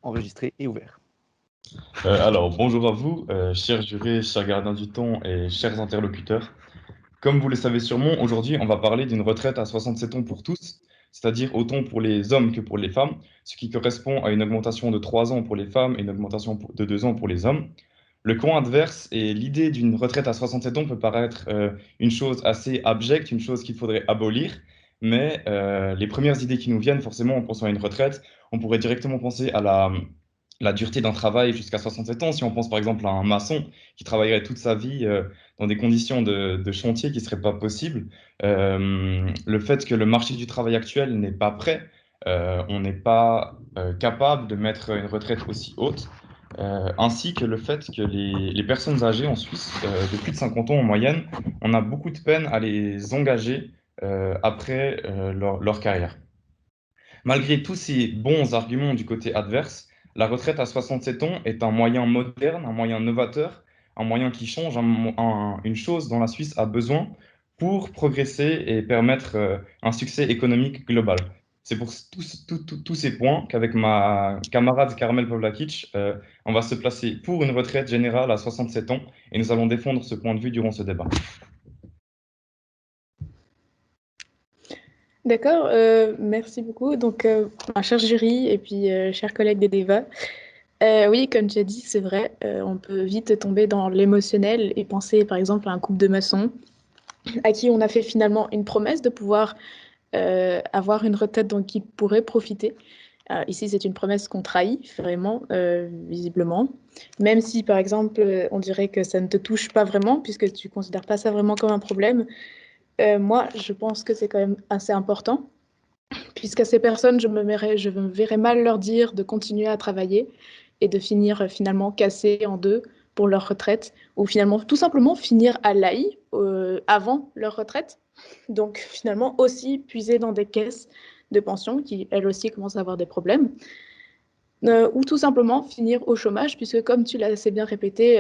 Enregistré et ouvert. Alors, bonjour à vous, chers jurés, chers gardiens du temps et chers interlocuteurs. Comme vous le savez sûrement, aujourd'hui, on va parler d'une retraite à 67 ans pour tous, c'est-à-dire autant pour les hommes que pour les femmes, ce qui correspond à une augmentation de 3 ans pour les femmes et une augmentation de 2 ans pour les hommes. Le camp adverse et l'idée d'une retraite à 67 ans peut paraître une chose assez abjecte, une chose qu'il faudrait abolir, mais les premières idées qui nous viennent, forcément, en pensant à une retraite, on pourrait directement penser à la dureté d'un travail jusqu'à 67 ans. Si on pense par exemple à un maçon qui travaillerait toute sa vie dans des conditions de chantier qui ne seraient pas possibles, le fait que le marché du travail actuel n'est pas prêt, on n'est pas capable de mettre une retraite aussi haute, ainsi que le fait que les personnes âgées en Suisse, de plus de 50 ans en moyenne, on a beaucoup de peine à les engager après leur carrière. Malgré tous ces bons arguments du côté adverse, la retraite à 67 ans est un moyen moderne, un moyen novateur, un moyen qui change une chose dont la Suisse a besoin pour progresser et permettre un succès économique global. C'est pour tous ces points qu'avec ma camarade Carmel Pavlakic, on va se placer pour une retraite générale à 67 ans et nous allons défendre ce point de vue durant ce débat. D'accord, merci beaucoup. Donc, un cher jury et puis chers collègues des débats, oui, comme tu as dit, c'est vrai, on peut vite tomber dans l'émotionnel et penser par exemple à un couple de maçons à qui on a fait finalement une promesse de pouvoir avoir une retraite dont ils pourraient profiter. Ici, c'est une promesse qu'on trahit vraiment, visiblement. Même si, par exemple, on dirait que ça ne te touche pas vraiment, puisque tu ne considères pas ça vraiment comme un problème. Moi, je pense que c'est quand même assez important. Puisqu'à ces personnes, je me verrais mal leur dire de continuer à travailler et de finir finalement cassés en deux pour leur retraite, ou finalement tout simplement finir à l'AI avant leur retraite. Donc finalement aussi puiser dans des caisses de pension qui, elles aussi, commencent à avoir des problèmes. Ou tout simplement finir au chômage, puisque comme tu l'as assez bien répété,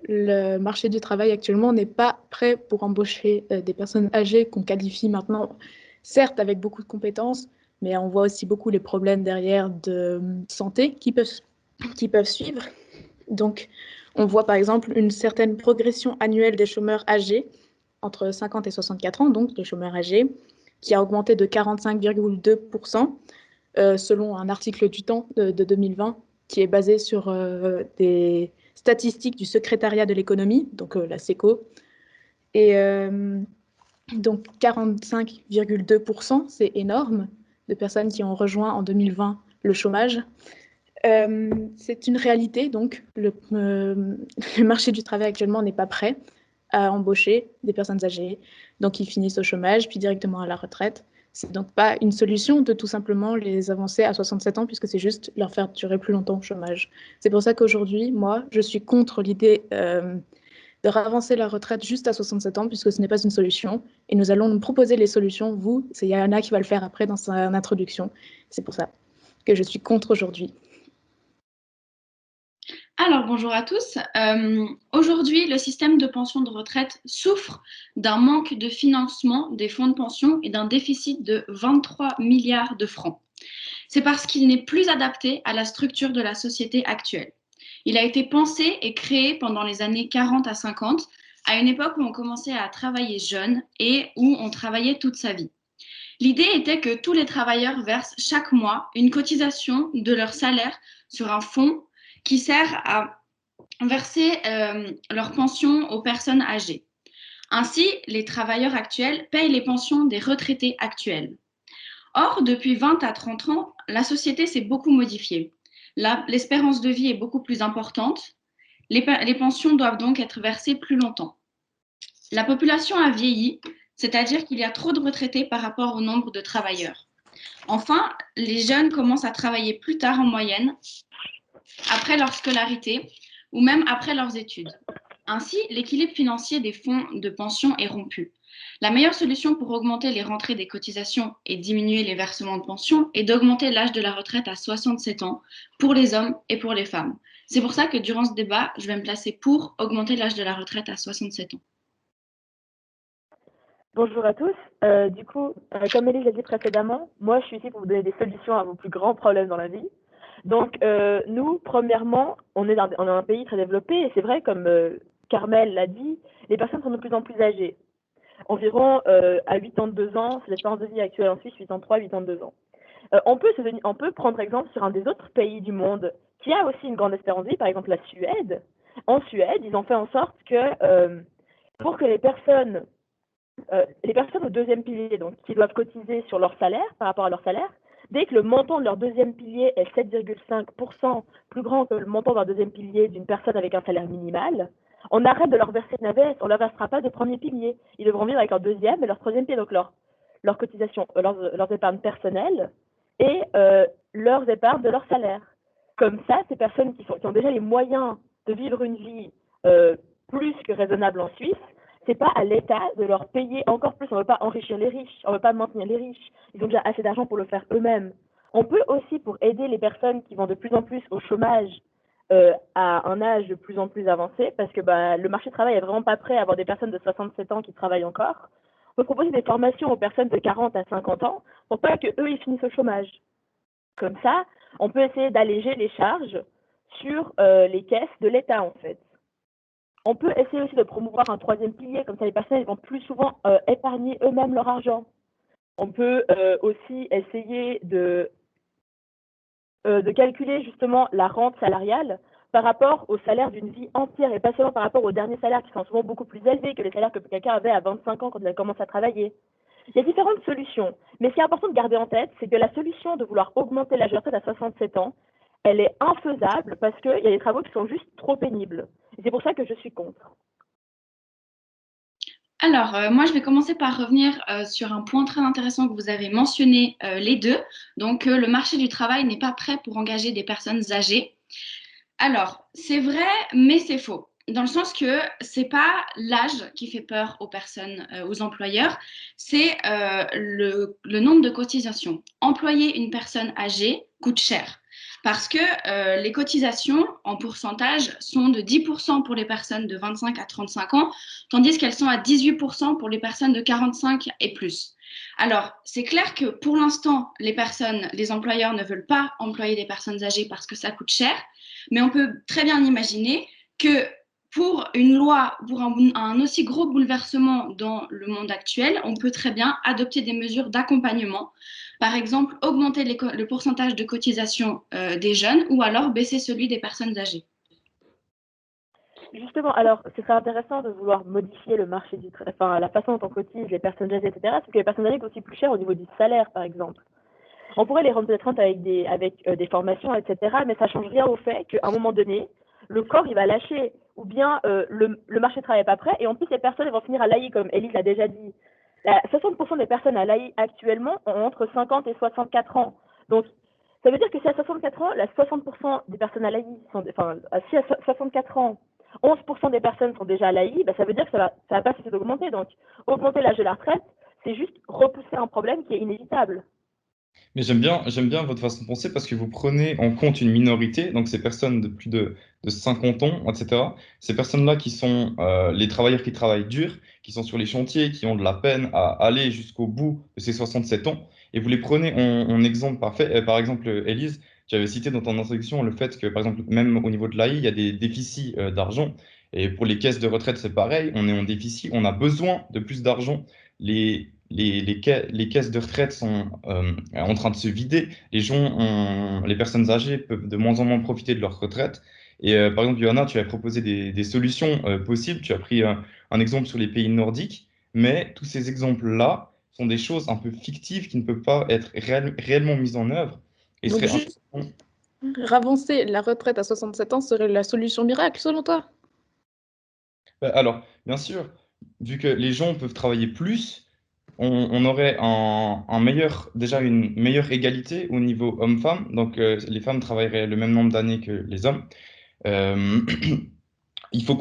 le marché du travail actuellement n'est pas prêt pour embaucher des personnes âgées qu'on qualifie maintenant, certes avec beaucoup de compétences, mais on voit aussi beaucoup les problèmes derrière de santé qui peuvent suivre. Donc, on voit par exemple une certaine progression annuelle des chômeurs âgés, entre 50 et 64 ans, donc les chômeurs âgés, qui a augmenté de 45,2% selon un article du Temps de 2020 qui est basé sur des statistiques du secrétariat de l'économie, donc la SECO. Et donc 45,2%, c'est énorme, de personnes qui ont rejoint en 2020 le chômage. C'est une réalité, donc le marché du travail actuellement n'est pas prêt à embaucher des personnes âgées, donc ils finissent au chômage, puis directement à la retraite. C'est donc pas une solution de tout simplement les avancer à 67 ans, puisque c'est juste leur faire durer plus longtemps au chômage. C'est pour ça qu'aujourd'hui, moi, je suis contre l'idée de ravancer la retraite juste à 67 ans, puisque ce n'est pas une solution. Et nous allons nous proposer les solutions. Vous, c'est Yana qui va le faire après dans sa introduction. C'est pour ça que je suis contre aujourd'hui. Alors, bonjour à tous. Aujourd'hui, le système de pension de retraite souffre d'un manque de financement des fonds de pension et d'un déficit de 23 milliards de francs. C'est parce qu'il n'est plus adapté à la structure de la société actuelle. Il a été pensé et créé pendant les années 40 à 50, à une époque où on commençait à travailler jeune et où on travaillait toute sa vie. L'idée était que tous les travailleurs versent chaque mois une cotisation de leur salaire sur un fonds qui sert à verser leur pension aux personnes âgées. Ainsi, les travailleurs actuels payent les pensions des retraités actuels. Or, depuis 20 à 30 ans, la société s'est beaucoup modifiée. L'espérance de vie est beaucoup plus importante. Les pensions doivent donc être versées plus longtemps. La population a vieilli, c'est-à-dire qu'il y a trop de retraités par rapport au nombre de travailleurs. Enfin, les jeunes commencent à travailler plus tard en moyenne, après leur scolarité ou même après leurs études. Ainsi, l'équilibre financier des fonds de pension est rompu. La meilleure solution pour augmenter les rentrées des cotisations et diminuer les versements de pension est d'augmenter l'âge de la retraite à 67 ans pour les hommes et pour les femmes. C'est pour ça que durant ce débat, je vais me placer pour augmenter l'âge de la retraite à 67 ans. Bonjour à tous. Comme Élise l'a dit précédemment, moi je suis ici pour vous donner des solutions à vos plus grands problèmes dans la vie. Donc, nous, premièrement, on est dans un pays très développé et c'est vrai, comme Carmel l'a dit, les personnes sont de plus en plus âgées. Environ à 82 ans, c'est l'espérance de vie actuelle en Suisse, 83-82 ans. On peut prendre exemple sur un des autres pays du monde qui a aussi une grande espérance de vie, par exemple la Suède. En Suède, ils ont fait en sorte que pour que les personnes au deuxième pilier, donc qui doivent cotiser sur leur salaire, par rapport à leur salaire, dès que le montant de leur deuxième pilier est 7,5% plus grand que le montant d'un deuxième pilier d'une personne avec un salaire minimal, on arrête de leur verser de NAVES, on ne leur versera pas de premier pilier. Ils devront vivre avec leur deuxième et leur troisième pilier, donc leur cotisation, leurs épargnes personnelles et leurs épargnes de leur salaire. Comme ça, ces personnes qui ont déjà les moyens de vivre une vie plus que raisonnable en Suisse, c'est pas à l'État de leur payer encore plus. On ne veut pas enrichir les riches, on ne veut pas maintenir les riches. Ils ont déjà assez d'argent pour le faire eux-mêmes. On peut aussi, pour aider les personnes qui vont de plus en plus au chômage à un âge de plus en plus avancé, parce que le marché du travail est vraiment pas prêt à avoir des personnes de 67 ans qui travaillent encore. On peut proposer des formations aux personnes de 40 à 50 ans pour pas qu'eux, ils finissent au chômage. Comme ça, on peut essayer d'alléger les charges sur les caisses de l'État, en fait. On peut essayer aussi de promouvoir un troisième pilier, comme ça les personnes vont plus souvent épargner eux-mêmes leur argent. On peut aussi essayer de calculer justement la rente salariale par rapport au salaire d'une vie entière et pas seulement par rapport aux derniers salaires qui sont souvent beaucoup plus élevés que les salaires que quelqu'un avait à 25 ans quand il a commencé à travailler. Il y a différentes solutions, mais ce qui est important de garder en tête, c'est que la solution de vouloir augmenter l'âge de retraite à 67 ans, elle est infaisable parce qu'il y a des travaux qui sont juste trop pénibles. Et c'est pour ça que je suis contre. Alors, moi, je vais commencer par revenir sur un point très intéressant que vous avez mentionné les deux. Donc, le marché du travail n'est pas prêt pour engager des personnes âgées. Alors, c'est vrai, mais c'est faux. Dans le sens que c'est pas l'âge qui fait peur aux personnes, aux employeurs, c'est le nombre de cotisations. Employer une personne âgée coûte cher. Parce que les cotisations en pourcentage sont de 10% pour les personnes de 25 à 35 ans, tandis qu'elles sont à 18% pour les personnes de 45 et plus. Alors, c'est clair que pour l'instant, les employeurs ne veulent pas employer des personnes âgées parce que ça coûte cher, mais on peut très bien imaginer que pour une loi, pour un aussi gros bouleversement dans le monde actuel, on peut très bien adopter des mesures d'accompagnement. Par exemple, augmenter le pourcentage de cotisation des jeunes ou alors baisser celui des personnes âgées. Justement, alors, ce serait intéressant de vouloir modifier le marché du travail, enfin, la façon dont on cotise les personnes âgées, etc., parce que les personnes âgées coûtent aussi plus cher au niveau du salaire, par exemple. On pourrait les rendre peut-être avec des formations, etc., mais ça ne change rien au fait qu'à un moment donné, le corps, il va lâcher, ou bien le marché du travail n'est pas prêt, et en plus, les personnes elles vont finir à l'AI, comme Élise l'a déjà dit. 60% des personnes à l'AI actuellement ont entre 50 et 64 ans. Donc, ça veut dire que si à 64 ans, 60% des personnes à l'AI sont, enfin, si à 64 ans, 11% des personnes sont déjà à l'AI, ça veut dire que ça va pas cesser d'augmenter. Donc, augmenter l'âge de la retraite, c'est juste repousser un problème qui est inévitable. Mais j'aime bien votre façon de penser parce que vous prenez en compte une minorité, donc ces personnes de plus de 50 ans, etc. Ces personnes-là qui sont les travailleurs qui travaillent dur, qui sont sur les chantiers, qui ont de la peine à aller jusqu'au bout de ces 67 ans, et vous les prenez en exemple parfait. Par exemple, Élise, tu avais cité dans ton introduction le fait que, par exemple, même au niveau de l'AI, il y a des déficits d'argent. Et pour les caisses de retraite, c'est pareil, on est en déficit, on a besoin de plus d'argent. Les caisses de retraite sont en train de se vider. Les personnes âgées peuvent de moins en moins profiter de leur retraite. Et par exemple, Johanna, tu as proposé des solutions possibles. Tu as pris un exemple sur les pays nordiques, mais tous ces exemples-là sont des choses un peu fictives qui ne peuvent pas être réellement mises en œuvre. Et Donc, seraient juste ravancer la retraite à 67 ans serait la solution miracle, selon toi? Alors, bien sûr, vu que les gens peuvent travailler plus, on aurait déjà une meilleure égalité au niveau homme-femme. Donc, les femmes travailleraient le même nombre d'années que les hommes. Euh, il faut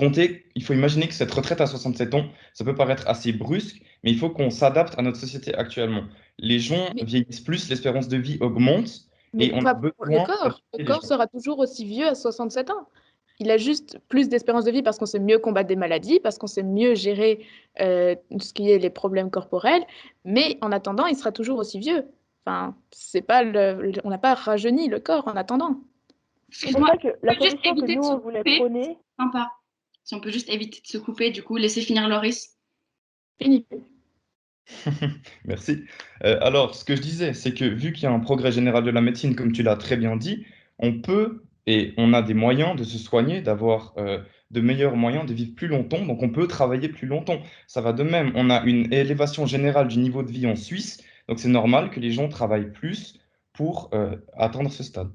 imaginer que cette retraite à 67 ans, ça peut paraître assez brusque, mais il faut qu'on s'adapte à notre société actuellement. Les gens Mais, vieillissent plus, l'espérance de vie augmente mais et on a pas pour le besoin corps. Le d'adapter les corps gens. sera toujours aussi vieux à 67 ans. Il a juste plus d'espérance de vie parce qu'on sait mieux combattre des maladies, parce qu'on sait mieux gérer ce qui est les problèmes corporels, mais en attendant, il sera toujours aussi vieux. Enfin, c'est pas on n'a pas rajeuni le corps en attendant. C'est pour ça que la Juste solution que éviter de nous, se on voulait couper. prôner, Sympa. Si on peut juste éviter de se couper, du coup, laisser finir Loris. Fini. Merci. Alors, ce que je disais, c'est que vu qu'il y a un progrès général de la médecine, comme tu l'as très bien dit, on peut et on a des moyens de se soigner, d'avoir de meilleurs moyens de vivre plus longtemps, donc on peut travailler plus longtemps. Ça va de même, on a une élévation générale du niveau de vie en Suisse, donc c'est normal que les gens travaillent plus pour atteindre ce stade.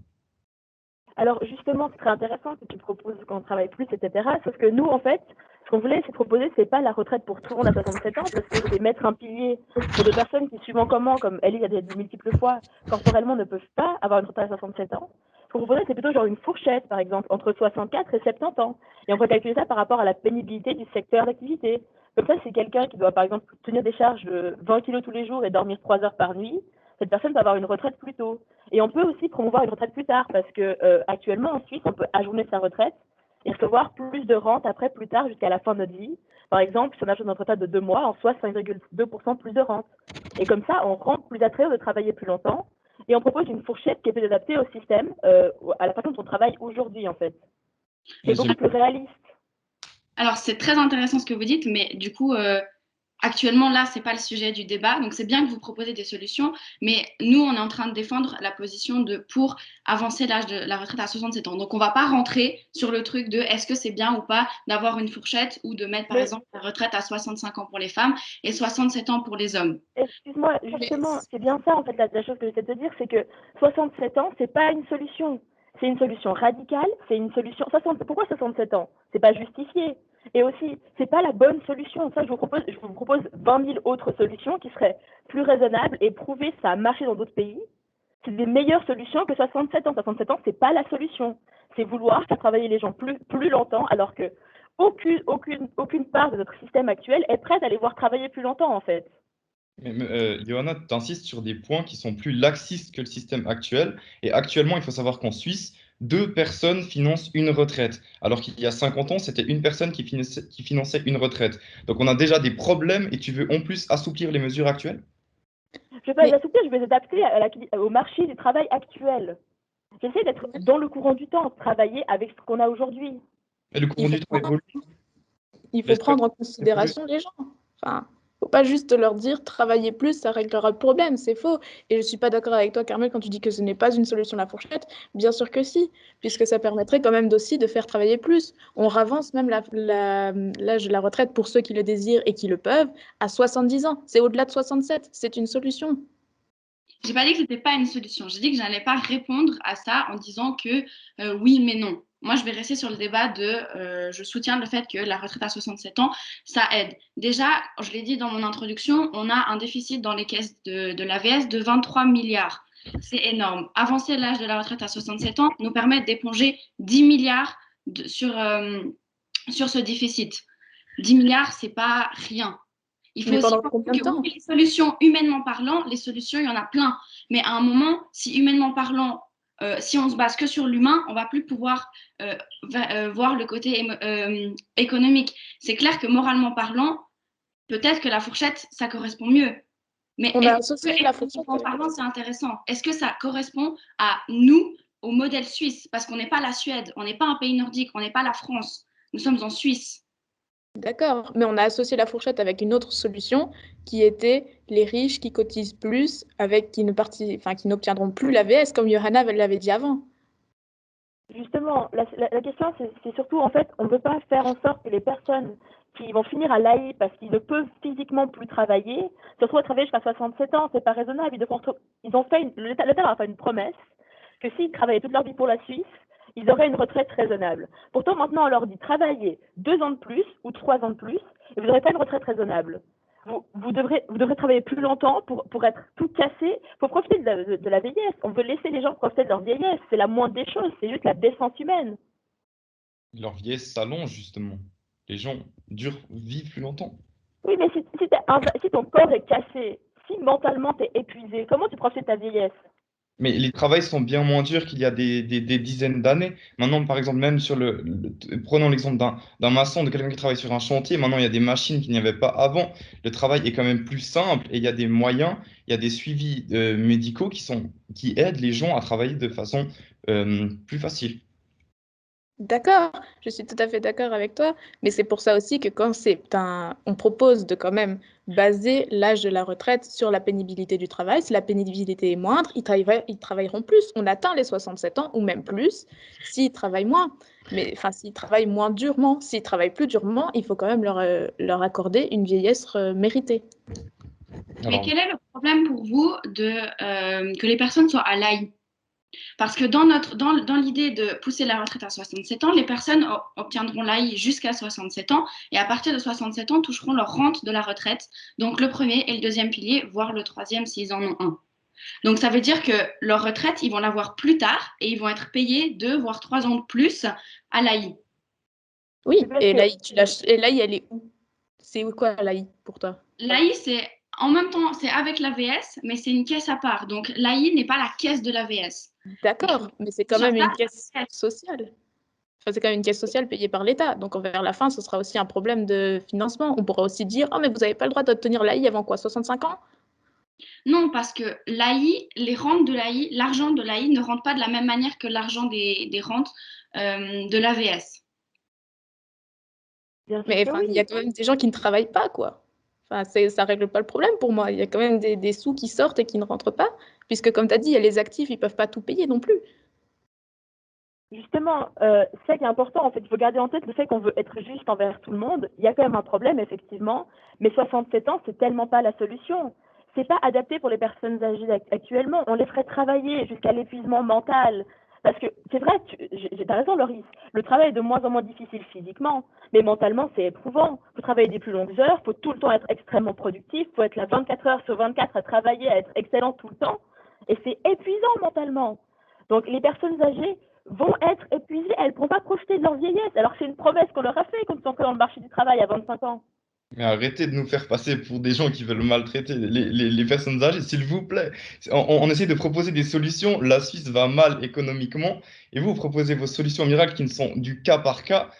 alors justement, c'est très intéressant que tu proposes qu'on travaille plus, etc. Sauf que nous, en fait, ce qu'on voulait, c'est proposer, c'est pas la retraite pour tout le monde à 67 ans, parce que c'est mettre un pilier pour des personnes qui, suivant comment, comme Ellie a dit multiples fois, corporellement ne peuvent pas avoir une retraite à 67 ans. Ce qu'on proposait, c'est plutôt genre une fourchette, par exemple, entre 64 et 70 ans. Et on peut calculer ça par rapport à la pénibilité du secteur d'activité. Comme ça, c'est quelqu'un qui doit, par exemple, tenir des charges de 20 kilos tous les jours et dormir 3 heures par nuit. Cette personne peut avoir une retraite plus tôt. Et on peut aussi promouvoir une retraite plus tard, parce que actuellement, en Suisse, on peut ajourner sa retraite et recevoir plus de rente après, plus tard, jusqu'à la fin de notre vie. Par exemple, si on ajoute notre retraite de 2 mois, on reçoit 5,2% plus de rente. Et comme ça, on rend plus attrayant de travailler plus longtemps. Et on propose une fourchette qui est plus adaptée au système, à la façon dont on travaille aujourd'hui, en fait. C'est beaucoup plus réaliste. Alors, c'est très intéressant ce que vous dites, mais du coup, actuellement, là, ce n'est pas le sujet du débat. Donc, c'est bien que vous proposez des solutions, mais nous, on est en train de défendre la position pour avancer l'âge de la retraite à 67 ans. Donc, on ne va pas rentrer sur le truc de est-ce que c'est bien ou pas d'avoir une fourchette ou de mettre, par exemple, la retraite à 65 ans pour les femmes et 67 ans pour les hommes. Excuse-moi, justement, c'est bien ça, en fait, la chose que j'essaie de te dire, c'est que 67 ans, c'est pas une solution. C'est une solution radicale, c'est une solution... Pourquoi 67 ans? C'est pas justifié. Et aussi, c'est pas la bonne solution. Ça, je vous propose 20 000 autres solutions qui seraient plus raisonnables et prouvées que ça a marché dans d'autres pays. C'est des meilleures solutions que 67 ans. 67 ans, c'est pas la solution. C'est vouloir faire travailler les gens plus longtemps, alors que aucune part de notre système actuel est prête à les voir travailler plus longtemps, en fait. Mais Johanna, tu insistes sur des points qui sont plus laxistes que le système actuel. Et actuellement, il faut savoir qu'en Suisse, 2 personnes financent une retraite. Alors qu'il y a 50 ans, c'était une personne qui finançait une retraite. Donc on a déjà des problèmes et tu veux en plus assouplir les mesures actuelles? Je ne vais pas les assouplir, je vais les adapter au marché du travail actuel. J'essaie d'être dans le courant du temps, travailler avec ce qu'on a aujourd'hui. Et le courant du temps évolue. Il faut prendre en considération les gens. Enfin, faut pas juste leur dire travailler plus, ça réglera le problème. C'est faux. Et je suis pas d'accord avec toi, Carmel, quand tu dis que ce n'est pas une solution la fourchette. Bien sûr que si, puisque ça permettrait quand même aussi de faire travailler plus. On ravance même l'âge de la retraite pour ceux qui le désirent et qui le peuvent à 70 ans. C'est au-delà de 67. C'est une solution. J'ai pas dit que c'était pas une solution. J'ai dit que j'allais pas répondre à ça en disant que oui, mais non. Moi, je vais rester sur le débat de je soutiens le fait que la retraite à 67 ans, ça aide. Déjà, je l'ai dit dans mon introduction, on a un déficit dans les caisses de l'AVS de 23 milliards. C'est énorme. Avancer l'âge de la retraite à 67 ans nous permet d'éponger 10 milliards sur ce déficit. 10 milliards, c'est pas rien. Il faut aussi combien de temps? les solutions, humainement parlant, les solutions, il y en a plein. Mais à un moment, si humainement parlant, si on se base que sur l'humain, on va plus pouvoir voir le côté économique. C'est clair que moralement parlant, peut-être que la fourchette, ça correspond mieux. Mais on a associé la fourchette en parlant, c'est intéressant. Est-ce que ça correspond à nous, au modèle suisse? Parce qu'on n'est pas la Suède, on n'est pas un pays nordique, on n'est pas la France. Nous sommes en Suisse. D'accord, mais on a associé la fourchette avec une autre solution qui était les riches qui cotisent plus avec qui n'obtiendront plus l'AVS, comme Johanna l'avait dit avant. Justement, la question, c'est surtout, en fait, on ne veut pas faire en sorte que les personnes qui vont finir à l'AI parce qu'ils ne peuvent physiquement plus travailler, se retrouvent à travailler jusqu'à 67 ans. C'est pas raisonnable. L'État leur a fait une promesse que s'ils travaillaient toute leur vie pour la Suisse, ils auraient une retraite raisonnable. Pourtant, maintenant, on leur dit travailler 2 ans de plus ou 3 ans de plus et vous n'aurez pas une retraite raisonnable. Vous devrez travailler plus longtemps pour être tout cassé, pour profiter de la vieillesse. On veut laisser les gens profiter de leur vieillesse. C'est la moindre des choses, c'est juste la décence humaine. Leur vieillesse s'allonge justement. Les gens vivent plus longtemps. Oui, mais si ton corps est cassé, si mentalement tu es épuisé, comment tu profites de ta vieillesse? Mais les travails sont bien moins durs qu'il y a des dizaines d'années. Maintenant, par exemple, même prenons l'exemple d'un maçon, de quelqu'un qui travaille sur un chantier. Maintenant, il y a des machines qu'il n'y avait pas avant. Le travail est quand même plus simple et il y a des moyens, il y a des suivis médicaux qui aident les gens à travailler de façon plus facile. D'accord, je suis tout à fait d'accord avec toi, mais c'est pour ça aussi que on propose de quand même baser l'âge de la retraite sur la pénibilité du travail. Si la pénibilité est moindre, ils travailleront plus. On atteint les 67 ans ou même plus s'ils travaillent moins. Mais enfin, s'ils travaillent moins durement, s'ils travaillent plus durement, il faut quand même leur accorder une vieillesse méritée. Mais Alors, quel est le problème pour vous que les personnes soient à l'AI? Parce que dans l'idée de pousser la retraite à 67 ans, les personnes obtiendront l'AI jusqu'à 67 ans et à partir de 67 ans toucheront leur rente de la retraite, donc le premier et le deuxième pilier, voire le troisième s'ils en ont un. Donc ça veut dire que leur retraite, ils vont l'avoir plus tard et ils vont être payés 2 voire 3 ans de plus à l'AI. Oui, C'est parce et que l'AI, elle est où? C'est quoi l'AI pour toi? L'AI, c'est en même temps, c'est avec l'AVS, mais c'est une caisse à part. Donc l'AI n'est pas la caisse de l'AVS. D'accord, mais c'est quand Sur même ça, une caisse sociale. Enfin, c'est quand même une caisse sociale payée par l'État. Donc, vers la fin, ce sera aussi un problème de financement. On pourra aussi dire, oh, mais vous n'avez pas le droit d'obtenir l'AI avant quoi, 65 ans? non, parce que l'AI, les rentes de l'AI, l'argent de l'AI ne rentre pas de la même manière que l'argent des rentes de l'AVS. bien sûr Mais que enfin, oui. il y a quand même des gens qui ne travaillent pas, quoi. Enfin, ça règle pas le problème pour moi. Il y a quand même des sous qui sortent et qui ne rentrent pas, puisque comme tu as dit, il y a les actifs, ils peuvent pas tout payer non plus. Justement, c'est ça qui est important, en fait. Il faut garder en tête le fait qu'on veut être juste envers tout le monde. Il y a quand même un problème, effectivement, mais 67 ans, c'est tellement pas la solution. C'est pas adapté pour les personnes âgées actuellement. On les ferait travailler jusqu'à l'épuisement mental. Parce que c'est vrai, t'as raison, Loris. Le travail est de moins en moins difficile physiquement, mais mentalement, c'est éprouvant. Il faut travailler des plus longues heures, il faut tout le temps être extrêmement productif, il faut être là 24 heures sur 24 à travailler, à être excellent tout le temps. Et c'est épuisant mentalement. Donc, les personnes âgées vont être épuisées, elles ne pourront pas profiter de leur vieillesse. Alors c'est une promesse qu'on leur a fait quand ils sont entrés dans le marché du travail à 25 ans. mais arrêtez de nous faire passer pour des gens qui veulent maltraiter les personnes âgées, s'il vous plaît. On essaie de proposer des solutions. La Suisse va mal économiquement et vous proposez vos solutions miracles qui ne sont du cas par cas.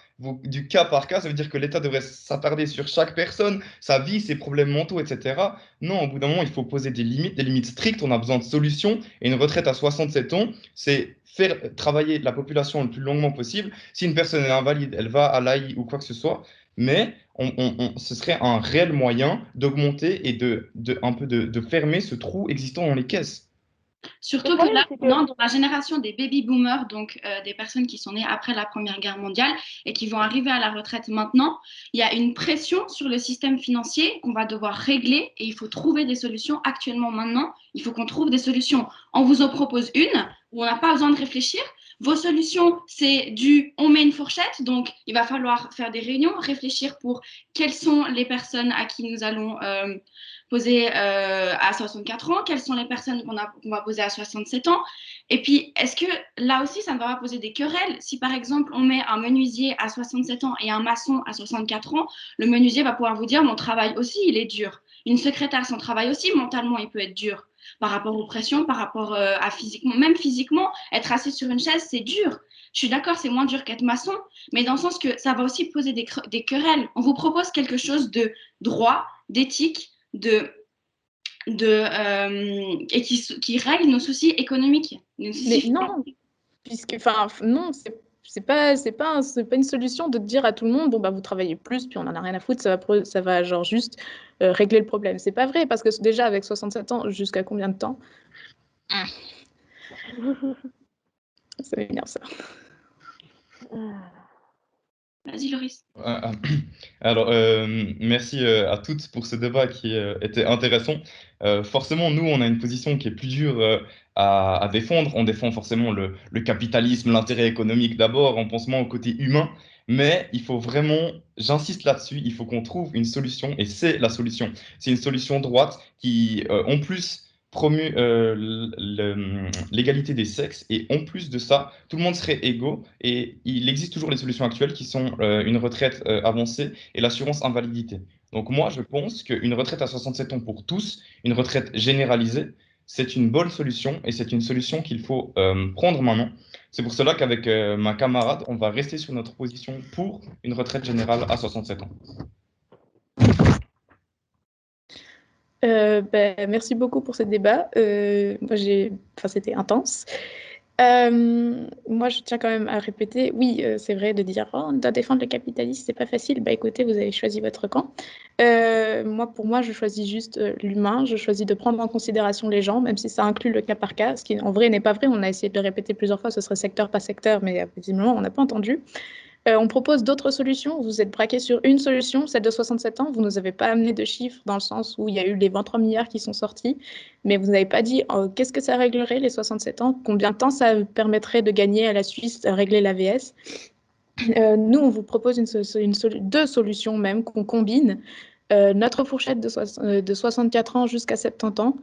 Du cas par cas, ça veut dire que l'État devrait s'attarder sur chaque personne, sa vie, ses problèmes mentaux, etc. Non, au bout d'un moment, il faut poser des limites strictes. On a besoin de solutions. Et une retraite à 67 ans, c'est faire travailler la population le plus longuement possible. Si une personne est invalide, elle va à l'AI ou quoi que ce soit. Mais ce serait un réel moyen d'augmenter et un peu de fermer ce trou existant dans les caisses. Le Surtout que problème, là, c'est que maintenant, dans la génération des baby boomers, donc des personnes qui sont nées après la Première Guerre mondiale et qui vont arriver à la retraite maintenant, il y a une pression sur le système financier qu'on va devoir régler et il faut trouver des solutions actuellement maintenant. Il faut qu'on trouve des solutions. On vous en propose une où on n'a pas besoin de réfléchir. Vos solutions, c'est on met une fourchette, donc il va falloir faire des réunions, réfléchir pour quelles sont les personnes à qui nous allons poser à 64 ans, quelles sont les personnes qu'on va poser à 67 ans. Et puis, est-ce que là aussi, ça ne va pas poser des querelles? Si par exemple, on met un menuisier à 67 ans et un maçon à 64 ans, le menuisier va pouvoir vous dire, mon travail aussi, il est dur. Une secrétaire, son travail aussi, mentalement, il peut être dur par rapport aux pressions, par rapport à physiquement. Même physiquement, être assis sur une chaise, c'est dur. Je suis d'accord, c'est moins dur qu'être maçon, mais dans le sens que ça va aussi poser des querelles. On vous propose quelque chose de droit, d'éthique, et qui règle nos soucis économiques. Nos Mais soucis non, puisque, enfin, non, c'est pas une solution de dire à tout le monde, bon, bah, vous travaillez plus, puis on en a rien à foutre, ça va genre juste régler le problème. C'est pas vrai, parce que déjà, avec 67 ans, jusqu'à combien de temps? Ça m'énerve, ça. Vas-y, Loris. Alors, merci à toutes pour ce débat qui était intéressant. Forcément, nous, on a une position qui est plus dure à défendre. On défend forcément le capitalisme, l'intérêt économique d'abord, en pensant au côté humain. Mais il faut vraiment, j'insiste là-dessus, il faut qu'on trouve une solution, et c'est la solution. C'est une solution droite qui, en plus, promue l'égalité des sexes, et en plus de ça, tout le monde serait égaux, et il existe toujours les solutions actuelles qui sont une retraite avancée et l'assurance invalidité. Donc moi, je pense qu'une retraite à 67 ans pour tous, une retraite généralisée, c'est une bonne solution et c'est une solution qu'il faut prendre maintenant. C'est pour cela qu'avec ma camarade, on va rester sur notre position pour une retraite générale à 67 ans. Merci beaucoup pour ce débat. C'était intense. Moi, je tiens quand même à répéter, oui, c'est vrai de dire, oh, on doit défendre le capitalisme, c'est pas facile. Bah écoutez, vous avez choisi votre camp. Pour moi, je choisis juste l'humain, je choisis de prendre en considération les gens, même si ça inclut le cas par cas, ce qui en vrai n'est pas vrai. On a essayé de le répéter plusieurs fois, ce serait secteur par secteur, mais visiblement, on n'a pas entendu. On propose d'autres solutions. Vous êtes braqué sur une solution, celle de 67 ans. Vous ne nous avez pas amené de chiffres dans le sens où il y a eu les 23 milliards qui sont sortis, mais vous n'avez pas dit qu'est-ce que ça réglerait les 67 ans, combien de temps ça permettrait de gagner à la Suisse à régler l'AVS. Nous, on vous propose deux solutions même qu'on combine. Notre fourchette de 64 ans jusqu'à 70 ans,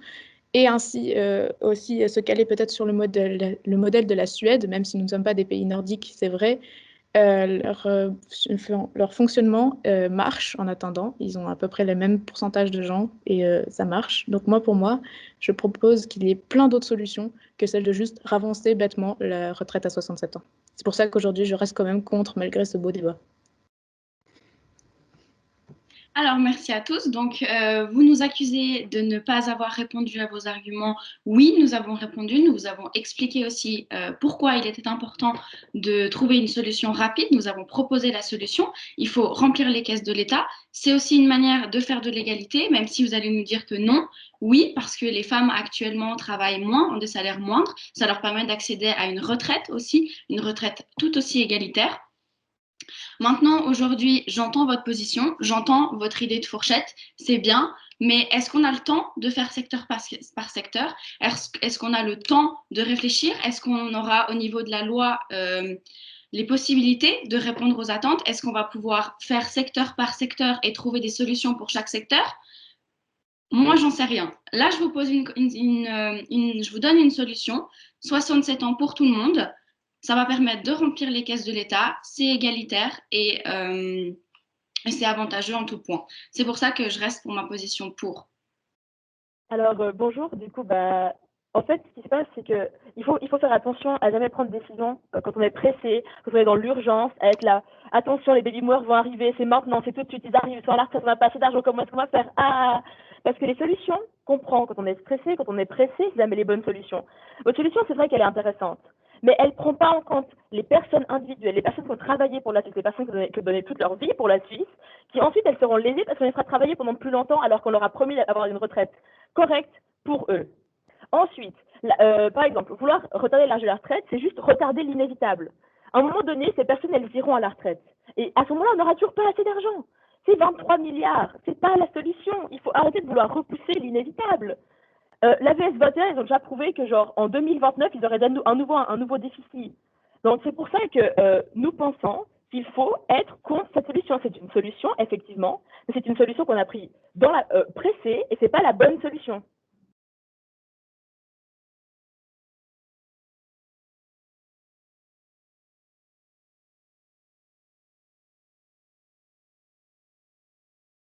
et ainsi aussi se caler peut-être sur le modèle de la Suède, même si nous ne sommes pas des pays nordiques, c'est vrai. Leur fonctionnement marche en attendant. Ils ont à peu près le même pourcentage de gens et ça marche. Donc pour moi, je propose qu'il y ait plein d'autres solutions que celle de juste ravancer bêtement la retraite à 67 ans. C'est pour ça qu'aujourd'hui, je reste quand même contre malgré ce beau débat. Alors, merci à tous. Donc, vous nous accusez de ne pas avoir répondu à vos arguments. Oui, nous avons répondu. Nous vous avons expliqué aussi pourquoi il était important de trouver une solution rapide. Nous avons proposé la solution. Il faut remplir les caisses de l'État. C'est aussi une manière de faire de l'égalité, même si vous allez nous dire que non. Oui, parce que les femmes actuellement travaillent moins, ont des salaires moindres. Ça leur permet d'accéder à une retraite aussi, une retraite tout aussi égalitaire. Maintenant, aujourd'hui, j'entends votre position, j'entends votre idée de fourchette, c'est bien, mais est-ce qu'on a le temps de faire secteur par secteur? Est-ce qu'on a le temps de réfléchir? Est-ce qu'on aura au niveau de la loi les possibilités de répondre aux attentes? Est-ce qu'on va pouvoir faire secteur par secteur et trouver des solutions pour chaque secteur? Moi, j'en sais rien. Là, je vous pose je vous donne une solution, 67 ans pour tout le monde. Ça va permettre de remplir les caisses de l'État, c'est égalitaire et c'est avantageux en tout point. C'est pour ça que je reste pour ma position pour. Alors, bonjour. Du coup, en fait, ce qui se passe, c'est qu'il faut faire attention à jamais prendre de décision quand on est pressé, quand on est dans l'urgence, à être là. Attention, les baby boomers vont arriver, c'est maintenant, c'est tout de suite, ils arrivent, ils sont à la retraite, on n'a pas assez d'argent, comment est-ce qu'on va faire? Ah! Parce que les solutions qu'on prend quand on est stressé, quand on est pressé, c'est jamais les bonnes solutions. Votre solution, c'est vrai qu'elle est intéressante, mais elle ne prend pas en compte les personnes individuelles, les personnes qui ont travaillé pour la Suisse, les personnes qui ont donné toute leur vie pour la Suisse, qui ensuite, elles seront lésées parce qu'on les fera travailler pendant plus longtemps alors qu'on leur a promis d'avoir une retraite correcte pour eux. Ensuite, par exemple, vouloir retarder l'âge de la retraite, c'est juste retarder l'inévitable. À un moment donné, ces personnes, elles iront à la retraite. Et à ce moment-là, on n'aura toujours pas assez d'argent. C'est 23 milliards. C'est pas la solution. Il faut arrêter de vouloir repousser l'inévitable. L'AVS 21, ils ont déjà prouvé que, genre, en 2029, ils auraient un nouveau déficit. Donc, c'est pour ça que nous pensons qu'il faut être contre cette solution. C'est une solution, effectivement, mais c'est une solution qu'on a pris dans la pressée et c'est pas la bonne solution.